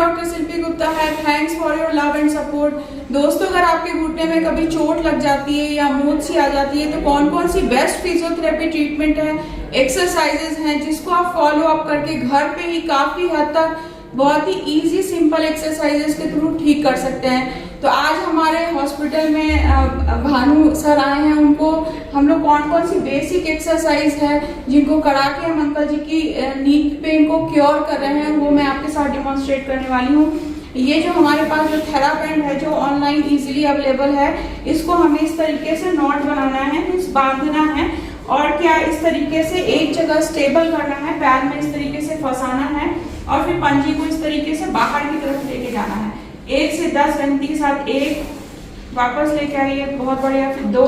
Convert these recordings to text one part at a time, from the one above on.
Doctor शिल्पी गुप्ता है। Thanks for your love and support. दोस्तों, अगर आपके घुटने में कभी चोट लग जाती है या मूंछ सी आ जाती है तो कौन कौन सी बेस्ट फिजियोथेरेपी ट्रीटमेंट है, एक्सरसाइजेज हैं जिसको आप फॉलो अप करके घर पे ही काफी हद तक बहुत ही इजी सिंपल एक्सरसाइजेस के थ्रू ठीक कर सकते हैं। तो आज हमारे हॉस्पिटल में भानु सर आए हैं। उनको हम लोग कौन कौन सी बेसिक एक्सरसाइज है जिनको करा के हम अंकल जी की नी पेन को क्योर कर रहे हैं वो मैं आपके साथ डिमॉन्स्ट्रेट करने वाली हूँ। ये जो हमारे पास जो थेराबैंड है जो ऑनलाइन इजीली अवेलेबल है, इसको हमें इस तरीके से नॉट बनाना है, मीन्स बांधना है और क्या इस तरीके से एक जगह स्टेबल करना है, पैर में इस तरीके से फंसाना है और फिर पंजी को इस तरीके से बाहर की तरफ लेके जाना है। 1 से 10 गिनती के साथ 1, वापस लेके आइए, बहुत बढ़िया, फिर 2,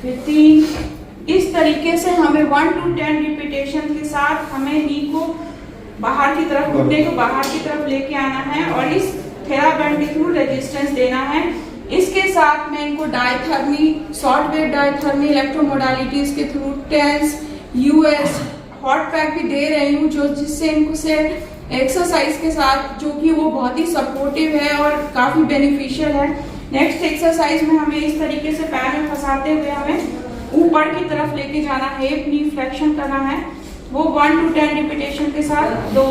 फिर 3। इस तरीके से हमें 1 to 10 रिपीटेशन के साथ हमें नी को बाहर की तरफ, घुटने को बाहर की तरफ लेके आना है और इस थेराबैंड के थ्रू रेजिस्टेंस देना है। इसके साथ मैं इनको diathermy, short wave diathermy electromodalities के through TENS, US, hot pack भी दे रही हूँ जो जिससे इनको से एक्सरसाइज के साथ जो कि वो बहुत ही सपोर्टिव है और काफी बेनिफिशियल है। नेक्स्ट एक्सरसाइज में हमें इस तरीके से पैर में फंसाते हुए हमें ऊपर की तरफ लेके जाना है, हिप नी फ्लेक्शन करना है, वो 1 to 10 रिपीटेशन के साथ 2,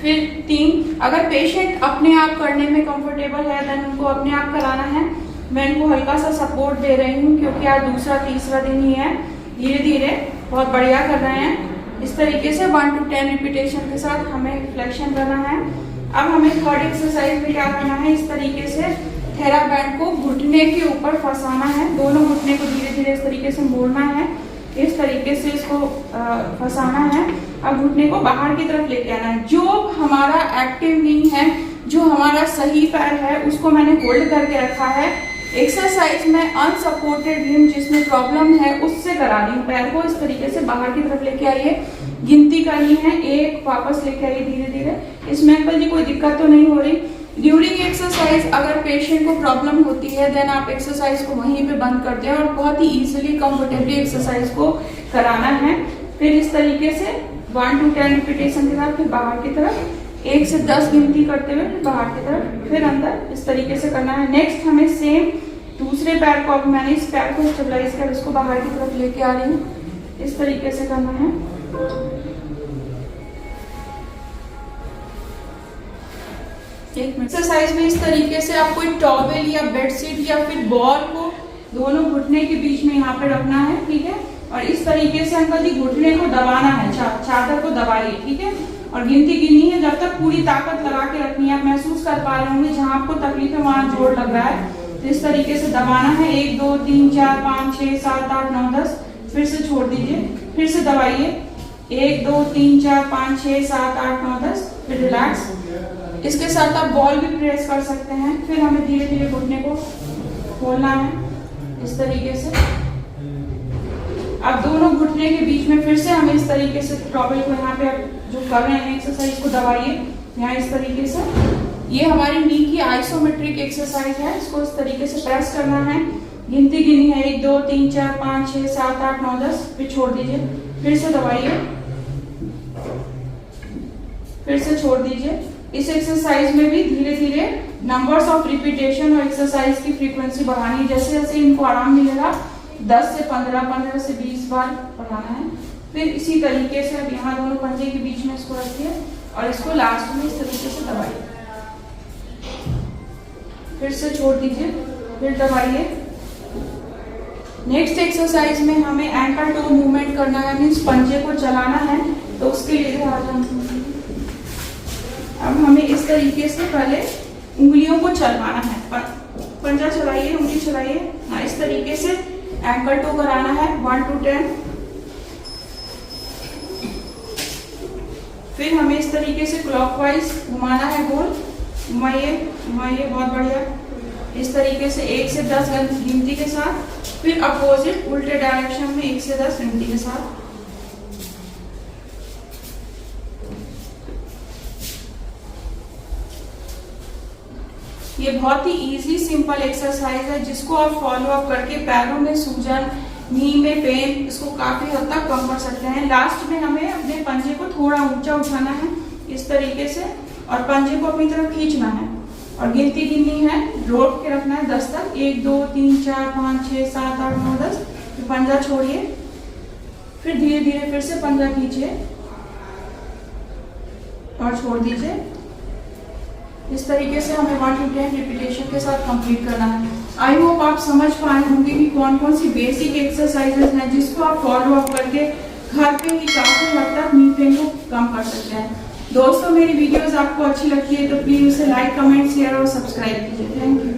फिर 3। अगर पेशेंट अपने आप करने में कंफर्टेबल है देन उनको अपने आप कराना है। मैं इनको हल्का सा सपोर्ट दे रही हूँ क्योंकि आज दूसरा तीसरा दिन ही है। धीरे धीरे बहुत बढ़िया कर रहे हैं। इस तरीके से 1 to 10 रिपीटेशन के साथ हमें फ्लेक्शन करना है। अब हमें थर्ड एक्सरसाइज में क्या करना है, इस तरीके से थेराबैंड को घुटने के ऊपर फंसाना है, दोनों घुटने को धीरे धीरे इस तरीके से मोड़ना है, इस तरीके से इसको फंसाना है। अब घुटने को बाहर की तरफ लेके आना है। जो हमारा एक्टिव नहीं है, जो हमारा सही पैर है उसको मैंने होल्ड करके रखा है। एक्सरसाइज में अनसपोर्टेड लिम्ब जिसमें प्रॉब्लम है उससे करा रही हूँ। पैर को इस तरीके से बाहर की तरफ लेके आइए, गिनती करनी है 1, वापस लेके आइए धीरे धीरे। इसमें अंकल जी कोई दिक्कत तो नहीं हो रही। ड्यूरिंग एक्सरसाइज अगर पेशेंट को प्रॉब्लम होती है देन आप एक्सरसाइज को वहीं पे बंद करते हैं और बहुत ही इजीली कंफर्टेबली एक्सरसाइज को कराना है। फिर इस तरीके से 1 to 10 रिपीटेशन के बाद फिर बाहर की तरफ 1 से 10 गिनती करते हुए बाहर की तरफ, फिर अंदर, इस तरीके से करना है। नेक्स्ट हमें सेम दूसरे पैर को, अब मैंने इस पैर को स्टेबलाइज कर इसको बाहर की तरफ लेके आ रही हूँ, इस तरीके से करना है। एक्सरसाइज में इस तरीके से आप कोई टॉवेल या बेडशीट या फिर बॉल को दोनों घुटने के बीच में यहाँ पे रखना है, ठीक है, और इस तरीके से अंकल जी घुटने को दबाना है, चादर को दबाइए, ठीक है, और गिनती गिननी है जब तक पूरी ताकत लगा के रखनी है। आप महसूस कर पा रहे होंगे जहां आपको तकलीफ है वहां जोर लग रहा है, तो इस तरीके से दबाना है। 1 2 3 4 5 6 7 8 9 10, फिर से छोड़ दीजिए, फिर से दबाइए, 1 2 3 4 5 6 7 8 9 10, फिर रिलैक्स। इसके साथ आप बॉल भी प्रेस कर सकते हैं। फिर हमें धीरे धीरे घुटने को खोलना है इस तरीके से। अब दोनों घुटने के बीच में फिर से हमें इस तरीके से टॉवेल को यहाँ पे जो कर रहे हैं एक्सरसाइज को दबाइए यहाँ इस तरीके से। ये हमारी नी की आइसोमेट्रिक एक्सरसाइज है, इसको इस तरीके से प्रेस करना है। गिनती गिनी है 1 2 3 4 5 6 7 8 9 10, फिर छोड़ दीजिए, फिर से दबाइए, फिर से छोड़ दीजिए। इस एक्सरसाइज में भी धीरे धीरे नंबर्स ऑफ रिपीटेशन और एक्सरसाइज की फ्रीक्वेंसी बढ़ानी है। जैसे जैसे इनको आराम मिलेगा 10 से 15, 15 से 20 बार बढ़ाना है। फिर इसी तरीके से अब यहाँ दोनों पंजे के बीच में इसको रखिए और इसको लास्ट में इस तरीके से दबाइए, फिर से छोड़ दीजिए, फिर दबाइए। नेक्स्ट एक्सरसाइज में हमें एंकल टो मूवमेंट करना है, मीन्स पंजे को चलाना है, तो उसके लिए अब हमें इस तरीके से पहले उंगलियों को चलवाना है। पंजा चलाइए, उंगली चलाइए, हाँ, इस तरीके से एंकल टो कराना है 1 to 10। फिर हमें इस तरीके से क्लॉकवाइज घुमाना है, गोल घुमाइए घुमाइए, बहुत बढ़िया। इस तरीके से 1 से 10 गिनती के साथ, फिर अपोजिट उल्टे डायरेक्शन में 1 से 10 गिनती के साथ। ये बहुत ही इजी सिंपल एक्सरसाइज है जिसको आप फॉलो अप करके पैरों में सूजन, नी में पेन, इसको काफी हद तक कम कर सकते हैं। लास्ट में हमें अपने पंजे को थोड़ा ऊंचा उठाना है, इस तरीके से, और पंजे को अपनी तरफ खींचना है और गिनती गिननी है, रोक के रखना है 10 तक, 1 2 3 4 5 6 7 8 9 10। फिर पंजा छोड़िए, फिर धीरे धीरे फिर से पंजा खींचिए और छोड़ दीजिए। इस तरीके से हमें 1 to 10 रिपीटेशन के साथ कंप्लीट करना है। आई होप आप समझ पाए होंगे कि कौन कौन सी बेसिक एक्सरसाइजेस हैं जिसको आप फॉलो अप करके घर पे ही काफी हद तक नी पेन को कम कर सकते हैं। दोस्तों, मेरी वीडियोस आपको अच्छी लगती है तो प्लीज उसे लाइक, कमेंट, शेयर और सब्सक्राइब कीजिए। Thank you.